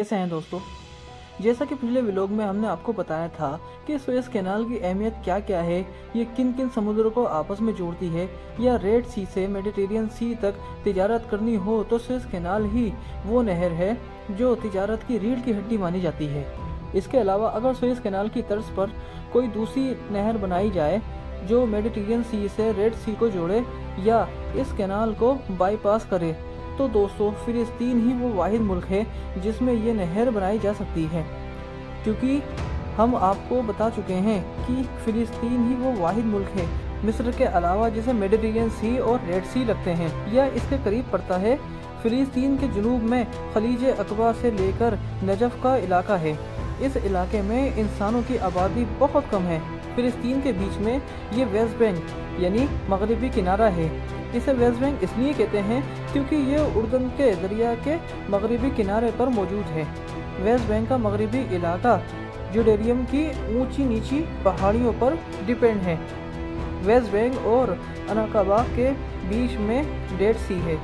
कैसे हैं दोस्तों। जैसा कि पिछले व्लॉग में हमने आपको बताया था कि सुएज़ कैनाल की अहमियत क्या क्या है, ये किन किन समुद्रों को आपस में जोड़ती है, या रेड सी से मेडिटेरियन सी तक तिजारत करनी हो तो सुएज़ कैनाल ही वो नहर है जो तिजारत की रीढ़ की हड्डी मानी जाती है। इसके अलावा अगर सुएज़ कैनाल की तर्ज पर कोई दूसरी नहर बनाई जाए जो मेडिटेरियन सी से रेड सी को जोड़े या इस कैनाल को बाईपास करे, तो दोस्तों फिलिस्तीन ही वो वाहिद मुल्क है जिसमें ये नहर बनाई जा सकती है। क्योंकि हम आपको बता चुके हैं कि फिलिस्तीन ही वो वाहिद मुल्क है मिस्र के अलावा जिसे मेडिटेरियन सी और रेड सी लगते हैं या इसके करीब पड़ता है। फिलिस्तीन के जुनूब में खलीज अकबा से लेकर नजफ का इलाका है। इस इलाके में इंसानों की आबादी बहुत कम है। फिलिस्तीन के बीच में ये वेस्ट बैंक यानी मगरबी किनारा है। इसे वेस्ट बैंक इसलिए कहते हैं क्योंकि ये उर्दन के दरिया के मगरबी किनारे पर मौजूद है। वेस्ट बैंक का मगरबी इलाका जुडेरियम की ऊंची नीची पहाड़ियों पर डिपेंड है। वेस्ट बैंक और अनाकाबा के बीच में डेड सी है।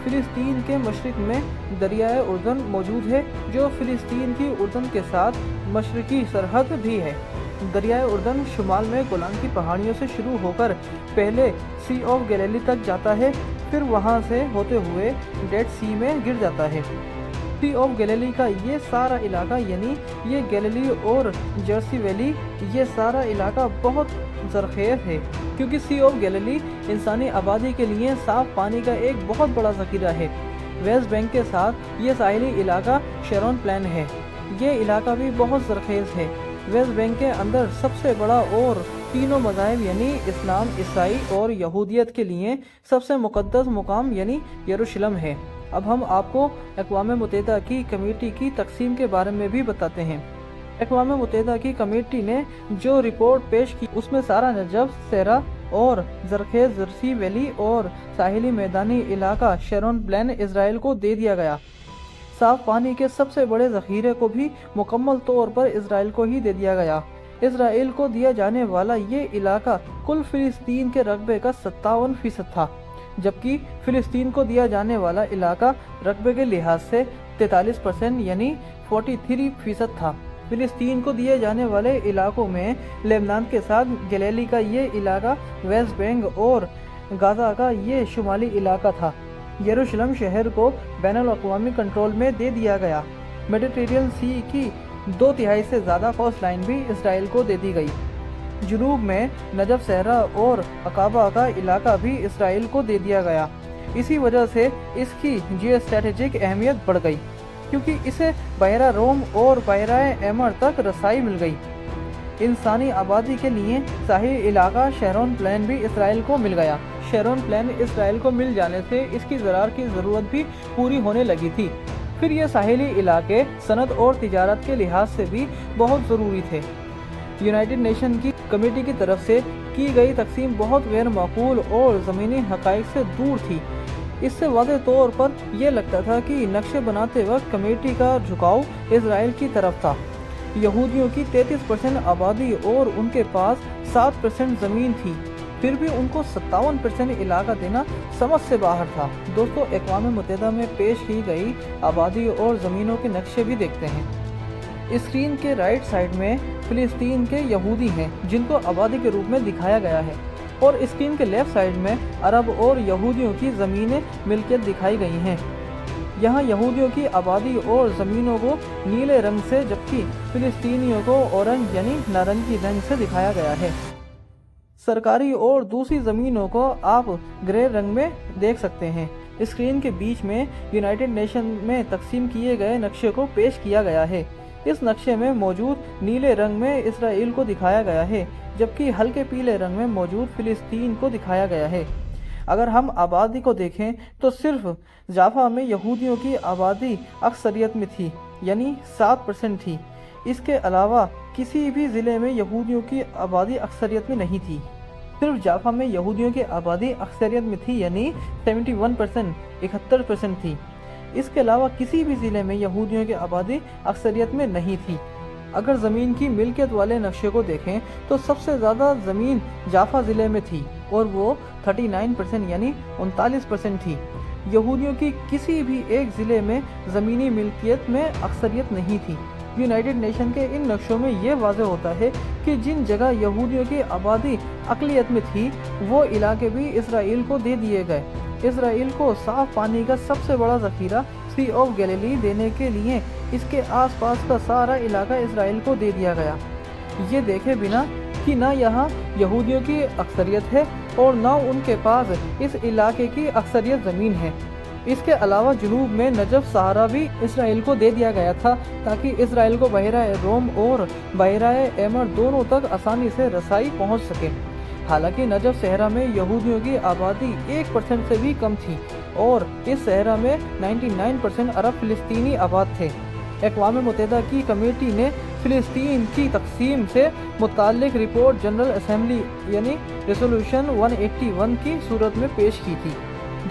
फिलिस्तीन के मशरिक में दरियाए उर्दन मौजूद है जो फिलिस्तीन की उर्दन के साथ मशरकी सरहद भी है। दरियाए उर्दन शुमाल में गोलान की पहाड़ियों से शुरू होकर पहले सी ऑफ गैलिली तक जाता है, फिर वहां से होते हुए डेड सी में गिर जाता है। सी ऑफ गैलिली का ये सारा इलाका यानी ये गैलिली और जर्सी वैली, ये सारा इलाका बहुत ज़रख़ेज़ है क्योंकि सी ऑफ गैलिली इंसानी आबादी के लिए साफ़ पानी का एक बहुत बड़ा ज़ख़ीरा है। वेस्ट बैंक के साथ ये साहिली इलाका शेरोन प्लेन है। ये इलाका भी बहुत ज़रख़ेज़ है। वेस्ट बैंक के अंदर सबसे बड़ा और तीनों मज़ाहिब यानी इस्लाम, ईसाई और यहूदियत के लिए सबसे मुक़द्दस मुकाम यानी यरूशलेम है। अब हम आपको अक़वाम मुत्तहिदा की कमेटी की तक़सीम के बारे में भी बताते हैं। अक़वाम मुत्तहिदा की कमेटी ने जो रिपोर्ट पेश की उसमें सारा नजफ, सेरा और ज़रख़ेज़ जर्सी वैली और साहिली मैदानी इलाका शेरोन प्लेन इसराइल को दे दिया गया। साफ़ पानी के सबसे बड़े ज़ख़ीरे को भी मुकम्मल तौर पर इसराइल को ही दे दिया गया। इसराइल को दिया जाने वाला ये इलाका कुल फ़िलिस्तीन के रकबे का 57% था, जबकि फ़िलिस्तीन को दिया जाने वाला इलाका रकबे के लिहाज से 43% यानी 43% था। फ़िलिस्तीन को दिए जाने वाले इलाकों में लेबनान के साथ गैलिली का ये इलाका, वेस्ट बैंक और गाज़ा का ये शुमाली इलाका था। यरूशलेम शहर को बैनुल-अक़वामी कंट्रोल में दे दिया गया। मेडिटेरियन सी की 2/3 से ज़्यादा कोस्ट लाइन भी इसराइल को दे दी गई। जुनूब में नजफ, सहरा और अकाबा का इलाका भी इसराइल को दे दिया गया। इसी वजह से इसकी जियो स्ट्रेटेजिक अहमियत बढ़ गई क्योंकि इसे बहरा रोम और बहरा एमर तक रसाई मिल गई। इंसानी आबादी के लिए साहिल इलाका शेरोन प्लेन भी इसराइल को मिल गया। शेरोन प्लेन इसराइल को मिल जाने से इसकी ज़रार की ज़रूरत भी पूरी होने लगी थी। फिर ये साहिली इलाके सनत और तिजारत के लिहाज से भी बहुत ज़रूरी थे। यूनाइटेड नेशन की कमेटी की तरफ से की गई तकसीम बहुत गैर माकूल और ज़मीनी हक़ाइक़ से दूर थी। इससे वाज़ेह तौर पर यह लगता था कि नक्शे बनाते वक्त कमेटी का झुकाव इसराइल की तरफ था। यहूदियों की 33% आबादी और उनके पास 7% ज़मीन थी, फिर भी उनको 57% इलाका देना समझ से बाहर था। दोस्तों, अक़वाम मुत्तहिदा में पेश की गई आबादी और ज़मीनों के नक्शे भी देखते हैं। स्क्रीन के राइट साइड में फ़िलिस्तीन के यहूदी हैं जिनको आबादी के रूप में दिखाया गया है, और स्क्रीन के लेफ़्ट साइड में अरब और यहूदियों की ज़मीनें मिल्कियत दिखाई गई हैं। यहाँ यहूदियों की आबादी और ज़मीनों को नीले रंग से, जबकि फ़िलिस्तीनियों को ऑरेंज यानी नारंगी रंग से दिखाया गया है। सरकारी और दूसरी ज़मीनों को आप ग्रे रंग में देख सकते हैं। स्क्रीन के बीच में यूनाइटेड नेशन में तकसीम किए गए नक्शे को पेश किया गया है। इस नक्शे में मौजूद नीले रंग में इसराइल को दिखाया गया है, जबकि हल्के पीले रंग में मौजूद फ़िलिस्तीन को दिखाया गया है। अगर हम आबादी को देखें तो सिर्फ जाफा में यहूदियों की आबादी अक्सरियत में थी यानी 7% थी। इसके अलावा किसी भी ज़िले में यहूदियों की आबादी अक्सरियत में नहीं थी। सिर्फ जाफा में यहूदियों की आबादी अक्सरियत में थी यानी 71%, 71% थी। इसके अलावा किसी भी ज़िले में यहूदियों की आबादी अक्सरियत में नहीं थी। अगर ज़मीन की मिल्कियत वाले नक्शे को देखें तो सबसे ज़्यादा ज़मीन जाफा ज़िले में थी और वो 39% यानी 39% थी। یہودیوں کی کسی بھی ایک ضلع میں زمینی ملکیت میں اکثریت نہیں تھی۔ یونائٹڈ نیشن کے ان نقشوں میں یہ واضح ہوتا ہے کہ جن جگہ یہودیوں کی آبادی اقلیت میں تھی وہ علاقے بھی اسرائیل کو دے دیے گئے۔ اسرائیل کو صاف پانی کا سب سے بڑا ذخیرہ سی آف گیلیلی دینے کے لیے اس کے آس پاس کا سارا علاقہ اسرائیل کو دے دیا گیا، یہ دیکھے بنا کہ نہ یہاں یہودیوں کی اکثریت ہے اور نہ ان کے پاس اس علاقے کی اکثریت زمین ہے۔ اس کے علاوہ جنوب میں نجف صحرا بھی اسرائیل کو دے دیا گیا تھا تاکہ اسرائیل کو بحیرہ روم اور بحیرہ ایمر دونوں تک آسانی سے رسائی پہنچ سکے۔ حالانکہ نجف صحرا میں یہودیوں کی آبادی 1% سے بھی کم تھی اور اس صحرا میں 99% عرب فلسطینی آباد تھے۔ اقوام متحدہ کی کمیٹی نے فلسطین کی تقسیم سے متعلق رپورٹ جنرل اسمبلی یعنی ریزولوشن 181 کی صورت میں پیش کی تھی۔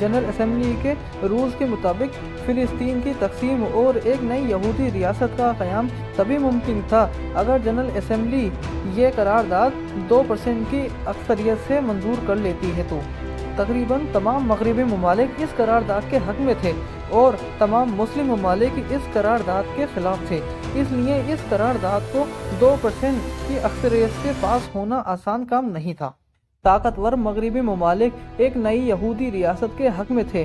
جنرل اسمبلی کے رولز کے مطابق فلسطین کی تقسیم اور ایک نئی یہودی ریاست کا قیام تبھی ممکن تھا اگر جنرل اسمبلی یہ قرارداد 2% کی اکثریت سے منظور کر لیتی ہے تو تقریباً تمام مغربی ممالک اس قرارداد کے حق میں تھے اور تمام مسلم ممالک اس قرارداد کے خلاف تھے۔ اس لیے اس قرارداد کو 2% کی اکثریت سے پاس ہونا آسان کام نہیں تھا۔ طاقتور مغربی ممالک ایک نئی یہودی ریاست کے حق میں تھے،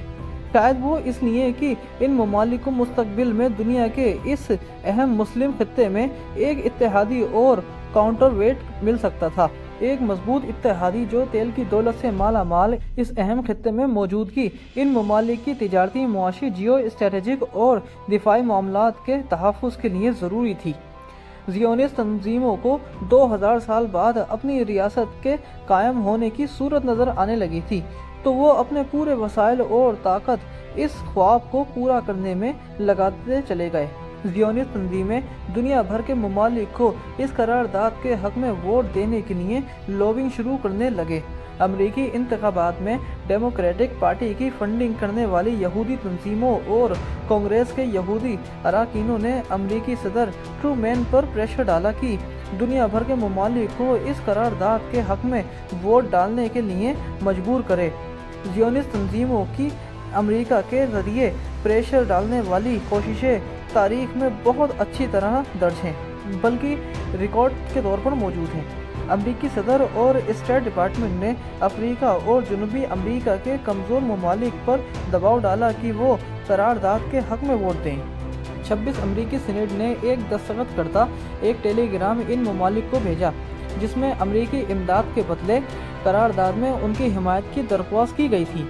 شاید وہ اس لیے کہ ان ممالک کو مستقبل میں دنیا کے اس اہم مسلم خطے میں ایک اتحادی اور کاؤنٹر ویٹ مل سکتا تھا، ایک مضبوط اتحادی جو تیل کی دولت سے مالا مال اس اہم خطے میں موجودگی ان ممالک کی تجارتی، معاشی، جیو اسٹریٹجک اور دفاعی معاملات کے تحفظ کے لیے ضروری تھی۔ زیونسٹ تنظیموں کو 2000 سال بعد اپنی ریاست کے قائم ہونے کی صورت نظر آنے لگی تھی تو وہ اپنے پورے وسائل اور طاقت اس خواب کو پورا کرنے میں لگاتے چلے گئے۔ زیونسٹ تنظیمیں دنیا بھر کے ممالک کو اس قرارداد کے حق میں ووٹ دینے کے لیے لوبنگ شروع کرنے لگے۔ امریکی انتخابات میں ڈیموکریٹک پارٹی کی فنڈنگ کرنے والی یہودی تنظیموں اور کانگریس کے یہودی اراکینوں نے امریکی صدر ٹرومین پر پریشر ڈالا کہ دنیا بھر کے ممالک کو اس قرارداد کے حق میں ووٹ ڈالنے کے لیے مجبور کرے۔ زیونسٹ تنظیموں کی امریکہ کے ذریعے پریشر ڈالنے والی کوششیں تاریخ میں بہت اچھی طرح درج ہیں، بلکہ ریکارڈ کے طور پر موجود ہیں۔ امریکی صدر اور اسٹیٹ ڈپارٹمنٹ نے افریقہ اور جنوبی امریکہ کے کمزور ممالک پر دباؤ ڈالا کہ وہ قرارداد کے حق میں ووٹ دیں۔ 26 امریکی سینیٹ نے ایک دستخط کردہ ایک ٹیلی گرام ان ممالک کو بھیجا جس میں امریکی امداد کے بدلے قرارداد میں ان کی حمایت کی درخواست کی گئی تھی۔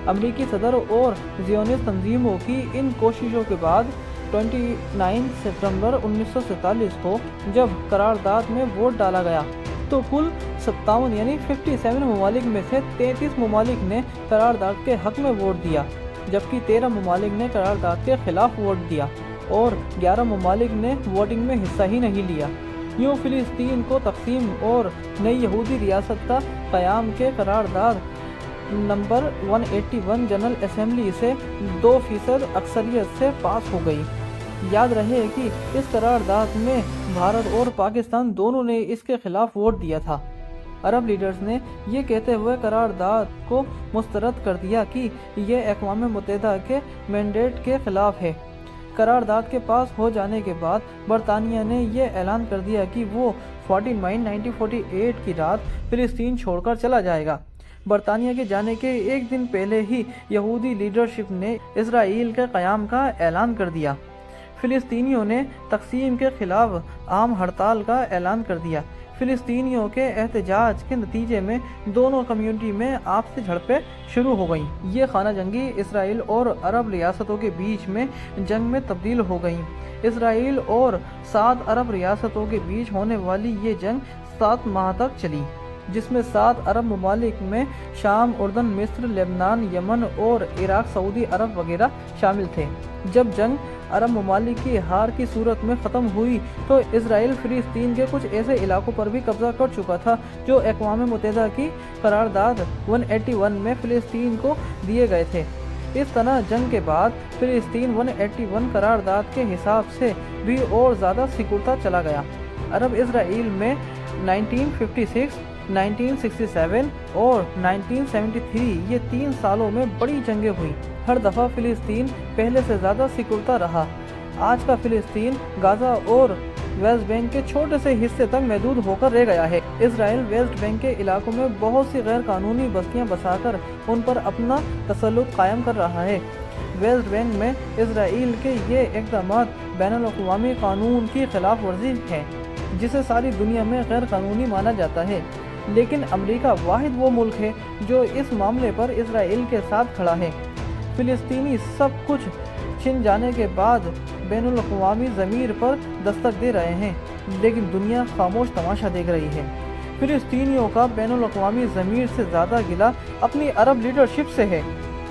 امریکی صدر اور زیونسٹ تنظیموں کی ان کوششوں کے بعد 29 ستمبر 1947 کو جب قرارداد میں ووٹ ڈالا گیا تو کل 57 یعنی 57 ممالک میں سے 33 ممالک نے قرارداد کے حق میں ووٹ دیا، جبکہ 13 ممالک نے قرارداد کے خلاف ووٹ دیا اور 11 ممالک نے ووٹنگ میں حصہ ہی نہیں لیا۔ یوں فلسطین کو تقسیم اور نئی یہودی ریاست کا قیام کے قرارداد نمبر 181 جنرل اسمبلی سے 2% اکثریت سے پاس ہو گئی۔ یاد رہے کہ اس قرارداد میں بھارت اور پاکستان دونوں نے اس کے خلاف ووٹ دیا تھا۔ عرب لیڈرز نے یہ کہتے ہوئے قرارداد کو مسترد کر دیا کہ یہ اقوام متحدہ کے مینڈیٹ کے خلاف ہے۔ قرارداد کے پاس ہو جانے کے بعد برطانیہ نے یہ اعلان کر دیا کہ وہ 14 مئی 1948 کی رات فلسطین چھوڑ کر چلا جائے گا۔ برطانیہ کے جانے کے ایک دن پہلے ہی یہودی لیڈرشپ نے اسرائیل کے قیام کا اعلان کر دیا۔ فلسطینیوں نے تقسیم کے خلاف عام ہڑتال کا اعلان کر دیا۔ فلسطینیوں کے احتجاج کے نتیجے میں دونوں کمیونٹی میں آپسی جھڑپیں شروع ہو گئیں۔ یہ خانہ جنگی اسرائیل اور عرب ریاستوں کے بیچ میں جنگ میں تبدیل ہو گئیں۔ اسرائیل اور 7 عرب ریاستوں کے بیچ ہونے والی یہ جنگ 7 ماہ تک چلی، جس میں 7 عرب ممالک میں شام، اردن، مصر، لبنان، یمن اور عراق، سعودی عرب وغیرہ شامل تھے۔ جب جنگ عرب ممالک کی ہار کی صورت میں ختم ہوئی تو اسرائیل فلسطین کے کچھ ایسے علاقوں پر بھی قبضہ کر چکا تھا جو اقوام متحدہ کی قرارداد 181 میں فلسطین کو دیے گئے تھے۔ اس طرح جنگ کے بعد فلسطین 181 قرارداد کے حساب سے بھی اور زیادہ سکڑتا چلا گیا۔ عرب اسرائیل میں 1956 1967 और 1973 ये 3 सालों में बड़ी जंगें हुई। हर दफ़ा फ़िलिस्तीन पहले से ज़्यादा सिकुड़ता रहा। आज का फ़िलिस्तीन गाज़ा और वेस्ट बैंक के छोटे से हिस्से तक महदूद होकर रह गया है। इसराइल वेस्ट बैंक के इलाकों में बहुत सी गैर कानूनी बस्तियां बसाकर उन पर अपना तसल्लुत कायम कर रहा है। वेस्ट बैंक में इसराइल के ये इक़दामात बैनुल-अक़वामी कानून की खिलाफ वर्जी है, जिसे सारी दुनिया में गैर कानूनी माना जाता है। लेकिन अमेरिका वाहिद वो मुल्क है जो इस मामले पर इसराइल के साथ खड़ा है। फ़िलिस्तीनी सब कुछ छिन जाने के बाद बैनुल-अक़वामी ज़मीर पर दस्तक दे रहे हैं, लेकिन दुनिया खामोश तमाशा देख रही है। फ़िलिस्तीनियों का बैनुल-अक़वामी ज़मीर से ज़्यादा गिला अपनी अरब लीडरशिप से है,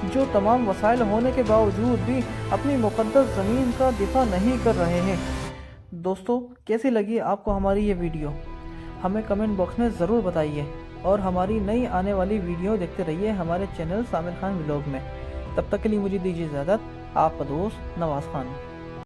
जो तमाम वसाइल होने के बावजूद भी अपनी मुक़द्दस ज़मीन का दिफा नहीं कर रहे हैं। दोस्तों, कैसी लगी आपको हमारी ये वीडियो? हमें कमेंट बॉक्स में ज़रूर बताइए और हमारी नई आने वाली वीडियो देखते रहिए हमारे चैनल सामिर खान व्लॉग में। तब तक के लिए मुझे दीजिए इजाज़त। आपका दोस्त नवाज़ खान।